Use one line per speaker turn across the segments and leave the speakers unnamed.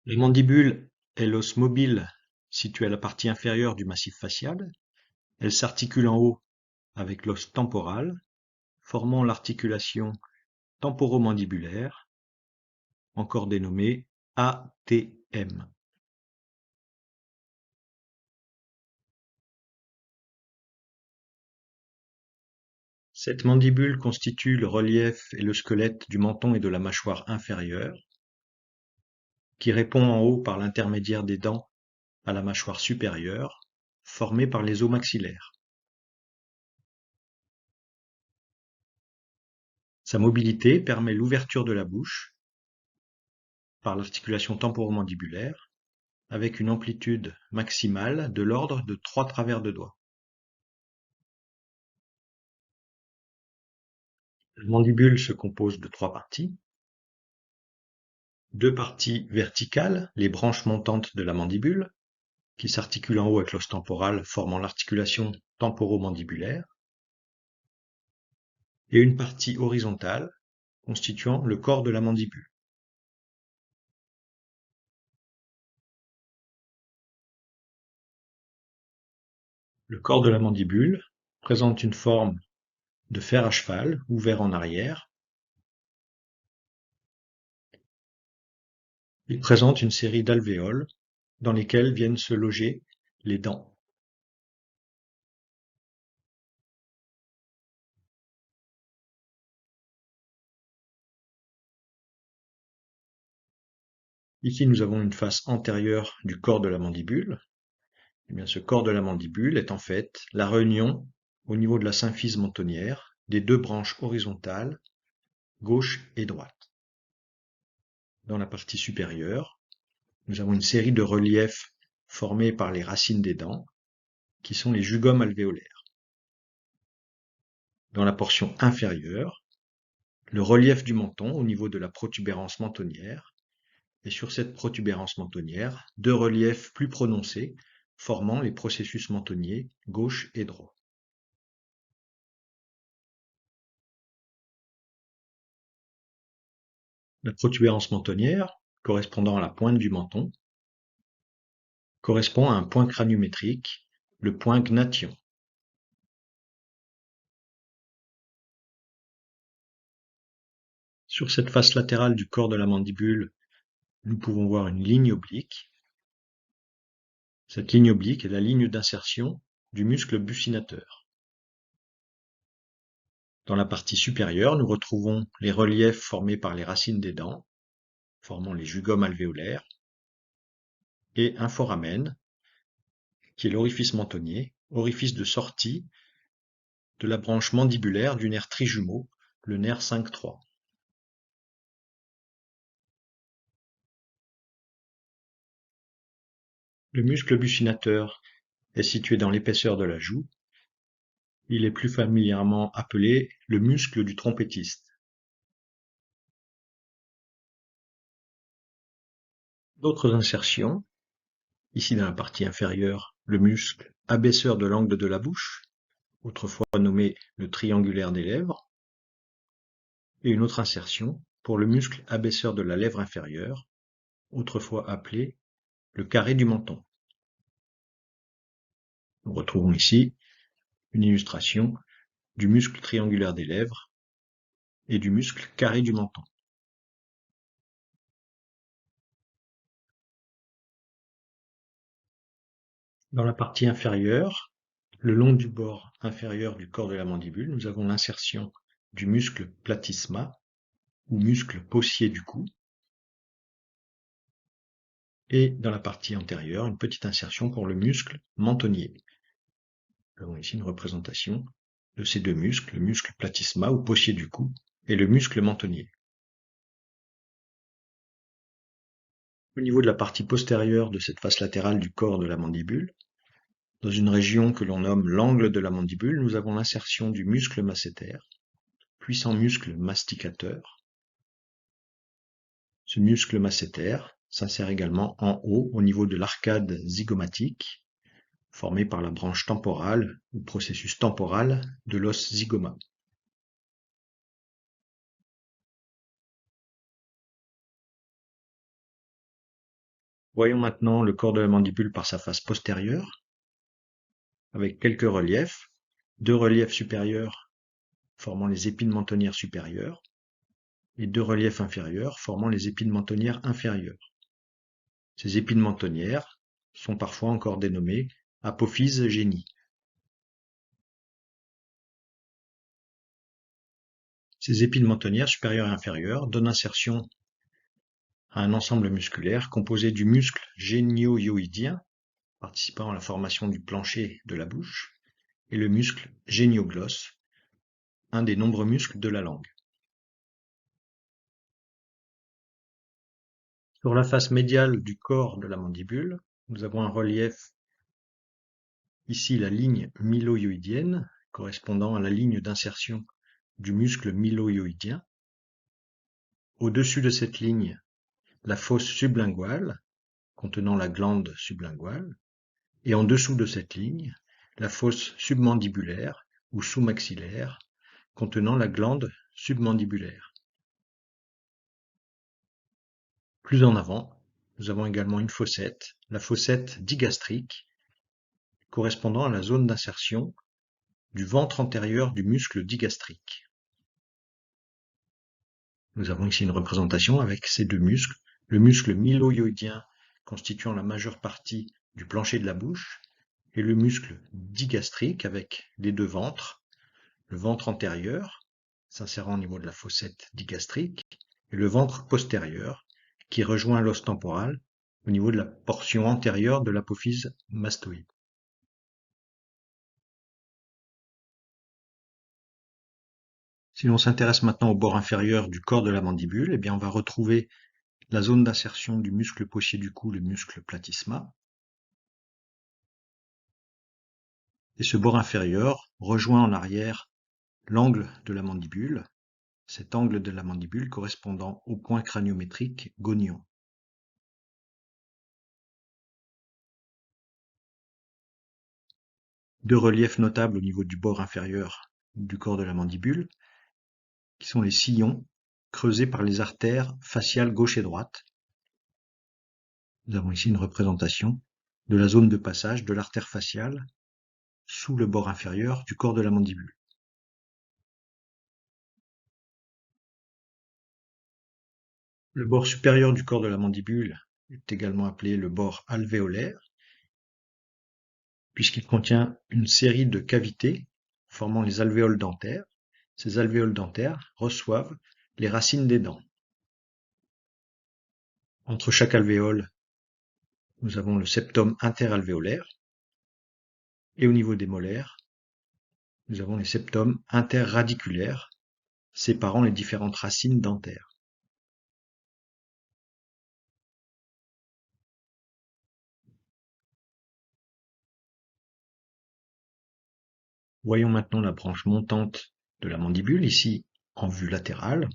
La mandibule est l'os mobile situé à la partie inférieure du massif facial. Elle s'articule en haut avec l'os temporal, formant l'articulation temporomandibulaire, encore dénommée ATM. Cette mandibule constitue le relief et le squelette du menton et de la mâchoire inférieure, qui répond en haut par l'intermédiaire des dents à la mâchoire supérieure, formée par les os maxillaires. Sa mobilité permet l'ouverture de la bouche par l'articulation temporomandibulaire, avec une amplitude maximale de l'ordre de 3 travers de doigts. La mandibule se compose de 3 parties. 2 parties verticales, les branches montantes de la mandibule, qui s'articulent en haut avec l'os temporal, formant l'articulation temporomandibulaire, et une partie horizontale, constituant le corps de la mandibule. Le corps de la mandibule présente une forme de fer à cheval, ouvert en arrière. Il présente une série d'alvéoles dans lesquelles viennent se loger les dents. Ici, nous avons une face antérieure du corps de la mandibule. Eh bien, ce corps de la mandibule est en fait la réunion, au niveau de la symphyse mentonnière, des 2 branches horizontales, gauche et droite. Dans la partie supérieure, nous avons une série de reliefs formés par les racines des dents, qui sont les jugomes alvéolaires. Dans la portion inférieure, le relief du menton au niveau de la protubérance mentonnière, et sur cette protubérance mentonnière, 2 reliefs plus prononcés formant les processus mentonniers gauche et droit. La protubérance mentonnière, correspondant à la pointe du menton, correspond à un point craniométrique, le point gnathion. Sur cette face latérale du corps de la mandibule, nous pouvons voir une ligne oblique. Cette ligne oblique est la ligne d'insertion du muscle buccinateur. Dans la partie supérieure, nous retrouvons les reliefs formés par les racines des dents, formant les jugomes alvéolaires, et un foramen, qui est l'orifice mentonnier, orifice de sortie de la branche mandibulaire du nerf trijumeau, le nerf 5-3. Le muscle buccinateur est situé dans l'épaisseur de la joue. Il est plus familièrement appelé le muscle du trompettiste. D'autres insertions, ici dans la partie inférieure, le muscle abaisseur de l'angle de la bouche, autrefois nommé le triangulaire des lèvres, et une autre insertion pour le muscle abaisseur de la lèvre inférieure, autrefois appelé le carré du menton. Nous retrouvons ici une illustration du muscle triangulaire des lèvres et du muscle carré du menton. Dans la partie inférieure, le long du bord inférieur du corps de la mandibule, nous avons l'insertion du muscle platysma, ou muscle possier du cou, et dans la partie antérieure, une petite insertion pour le muscle mentonnier. Nous avons ici une représentation de ces 2 muscles, le muscle platysma ou possier du cou et le muscle mentonnier. Au niveau de la partie postérieure de cette face latérale du corps de la mandibule, dans une région que l'on nomme l'angle de la mandibule, nous avons l'insertion du muscle masséter, puissant muscle masticateur. Ce muscle masséter s'insère également en haut au niveau de l'arcade zygomatique, formée par la branche temporale ou processus temporal de l'os zygoma. Voyons maintenant le corps de la mandibule par sa face postérieure, avec quelques reliefs. Deux reliefs supérieurs formant les épines mentonnières supérieures et deux reliefs inférieurs formant les épines mentonnières inférieures. Ces épines mentonnières sont parfois encore dénommées apophyses génies. Ces épines mentonnières supérieures et inférieures donnent insertion à un ensemble musculaire composé du muscle génio-hyoïdien, participant à la formation du plancher de la bouche, et le muscle génioglosse, un des nombreux muscles de la langue. Sur la face médiale du corps de la mandibule, nous avons un relief, ici la ligne mylohyoïdienne, correspondant à la ligne d'insertion du muscle mylohyoïdien. Au-dessus de cette ligne, la fosse sublinguale, contenant la glande sublinguale, et en dessous de cette ligne, la fosse submandibulaire ou sous-maxillaire, contenant la glande submandibulaire. Plus en avant, nous avons également une fossette, la fossette digastrique, correspondant à la zone d'insertion du ventre antérieur du muscle digastrique. Nous avons ici une représentation avec ces deux muscles, le muscle mylohyoïdien constituant la majeure partie du plancher de la bouche, et le muscle digastrique avec les deux ventres, le ventre antérieur, s'insérant au niveau de la fossette digastrique, et le ventre postérieur, qui rejoint l'os temporal au niveau de la portion antérieure de l'apophyse mastoïde. Si l'on s'intéresse maintenant au bord inférieur du corps de la mandibule, eh bien on va retrouver la zone d'insertion du muscle pochier du cou, le muscle platysma. Et ce bord inférieur rejoint en arrière l'angle de la mandibule, cet angle de la mandibule correspondant au point craniométrique gonion. Deux reliefs notables au niveau du bord inférieur du corps de la mandibule, qui sont les sillons creusés par les artères faciales gauche et droite. Nous avons ici une représentation de la zone de passage de l'artère faciale sous le bord inférieur du corps de la mandibule. Le bord supérieur du corps de la mandibule est également appelé le bord alvéolaire, puisqu'il contient une série de cavités formant les alvéoles dentaires. Ces alvéoles dentaires reçoivent les racines des dents. Entre chaque alvéole, nous avons le septum interalvéolaire, et au niveau des molaires, nous avons les septums interradiculaires, séparant les différentes racines dentaires. Voyons maintenant la branche montante de la mandibule, ici en vue latérale.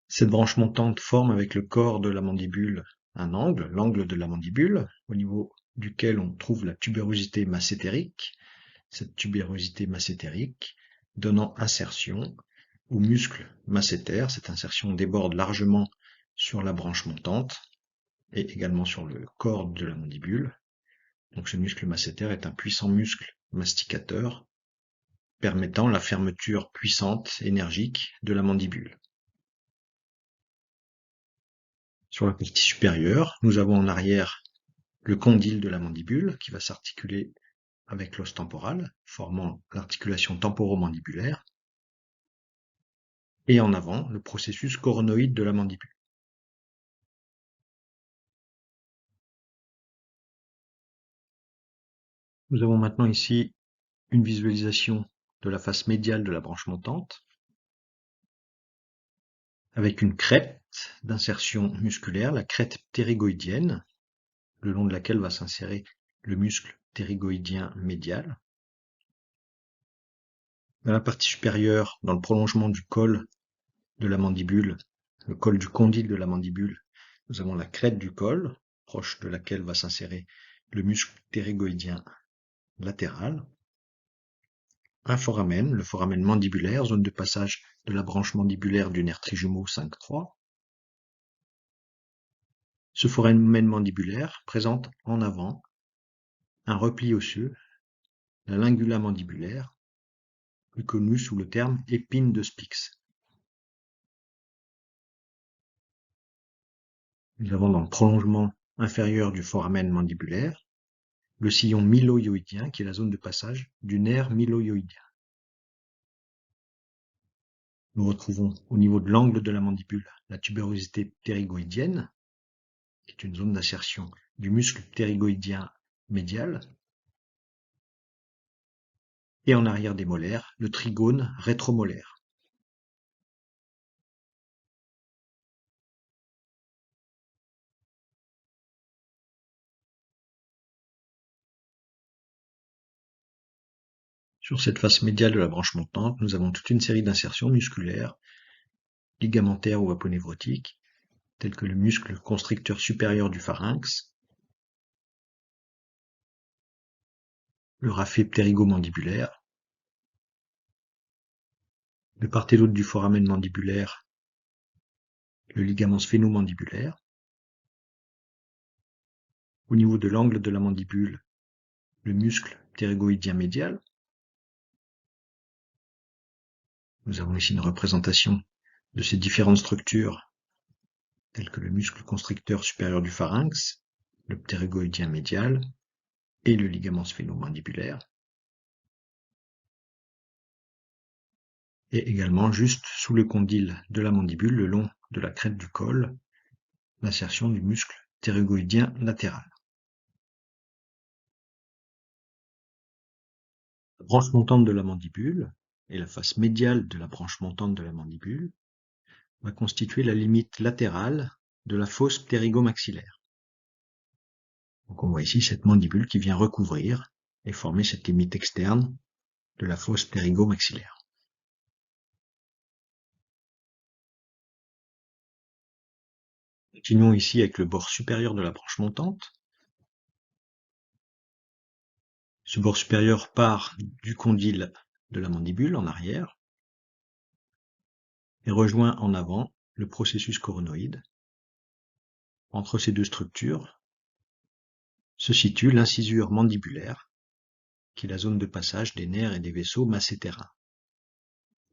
Cette branche montante forme avec le corps de la mandibule un angle, l'angle de la mandibule, au niveau duquel on trouve la tubérosité massétérique. Cette tubérosité massétérique donnant insertion au muscle masséter. Cette insertion déborde largement sur la branche montante et également sur le corps de la mandibule. Donc ce muscle masséter est un puissant muscle masticateur permettant la fermeture puissante, énergique de la mandibule. Sur la partie supérieure, nous avons en arrière le condyle de la mandibule qui va s'articuler avec l'os temporal, formant l'articulation temporomandibulaire, et en avant, le processus coronoïde de la mandibule. Nous avons maintenant ici une visualisation de la face médiale de la branche montante, avec une crête d'insertion musculaire, la crête ptérygoïdienne, le long de laquelle va s'insérer le muscle ptérygoïdien médial. Dans la partie supérieure, dans le prolongement du col de la mandibule, le col du condyle de la mandibule, nous avons la crête du col, proche de laquelle va s'insérer le muscle ptérygoïdien latéral. Un foramen, le foramen mandibulaire, zone de passage de la branche mandibulaire du nerf trijumeau 5-3. Ce foramen mandibulaire présente en avant un repli osseux, la lingula mandibulaire, plus connue sous le terme épine de Spix. Nous avons dans le prolongement inférieur du foramen mandibulaire le sillon mylohyoïdien, qui est la zone de passage du nerf mylohyoïdien. Nous retrouvons au niveau de l'angle de la mandibule la tubérosité ptérygoïdienne, qui est une zone d'insertion du muscle ptérygoïdien médial, et en arrière des molaires, le trigone rétromolaire. Sur cette face médiale de la branche montante, nous avons toute une série d'insertions musculaires, ligamentaires ou aponévrotiques, telles que le muscle constricteur supérieur du pharynx, le raphet ptérygomandibulaire, de part et d'autre du foramen mandibulaire, le ligament sphénomandibulaire, au niveau de l'angle de la mandibule, le muscle ptérygoïdien médial. Nous avons ici une représentation de ces différentes structures, telles que le muscle constricteur supérieur du pharynx, le ptérygoïdien médial et le ligament sphénomandibulaire. Et également juste sous le condyle de la mandibule, le long de la crête du col, l'insertion du muscle ptérygoïdien latéral. La branche montante de la mandibule et la face médiale de la branche montante de la mandibule va constituer la limite latérale de la fosse ptérygomaxillaire. Donc on voit ici cette mandibule qui vient recouvrir et former cette limite externe de la fosse ptérygomaxillaire. Continuons ici avec le bord supérieur de la branche montante. Ce bord supérieur part du condyle de la mandibule en arrière et rejoint en avant le processus coronoïde. Entre ces deux structures se situe l'incisure mandibulaire, qui est la zone de passage des nerfs et des vaisseaux massétérins,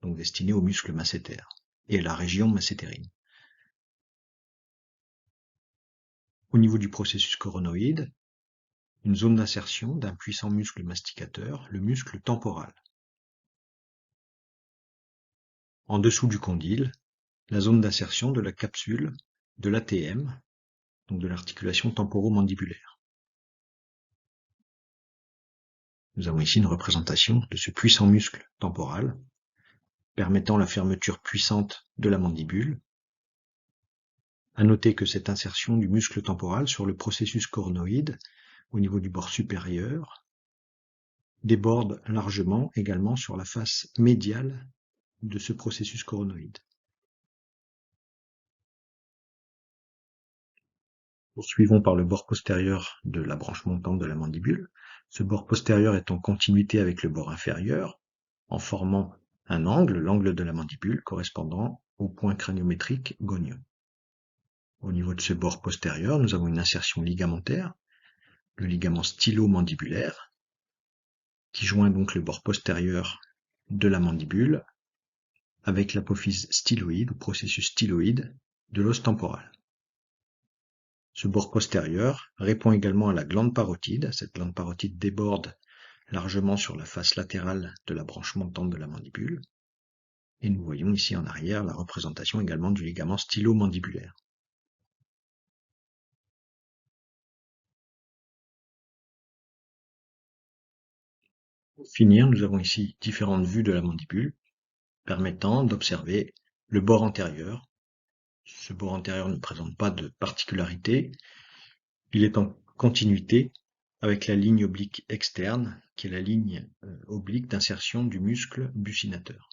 donc destinés aux muscles masséters et à la région massétérine. Au niveau du processus coronoïde, une zone d'insertion d'un puissant muscle masticateur, le muscle temporal. En dessous du condyle, la zone d'insertion de la capsule de l'ATM, donc de l'articulation temporomandibulaire. Nous avons ici une représentation de ce puissant muscle temporal, permettant la fermeture puissante de la mandibule. À noter que cette insertion du muscle temporal sur le processus coronoïde, au niveau du bord supérieur, déborde largement également sur la face médiale de ce processus coronoïde. Poursuivons par le bord postérieur de la branche montante de la mandibule. Ce bord postérieur est en continuité avec le bord inférieur, en formant un angle, l'angle de la mandibule, correspondant au point craniométrique gonieux. Au niveau de ce bord postérieur, nous avons une insertion ligamentaire, le ligament stylo-mandibulaire, qui joint donc le bord postérieur de la mandibule avec l'apophyse styloïde ou processus styloïde de l'os temporal. Ce bord postérieur répond également à la glande parotide. Cette glande parotide déborde largement sur la face latérale de la branche montante de la mandibule. Et nous voyons ici en arrière la représentation également du ligament stylo-mandibulaire. Pour finir, nous avons ici différentes vues de la mandibule permettant d'observer le bord antérieur. Ce bord antérieur ne présente pas de particularité. Il est en continuité avec la ligne oblique externe, qui est la ligne oblique d'insertion du muscle buccinateur.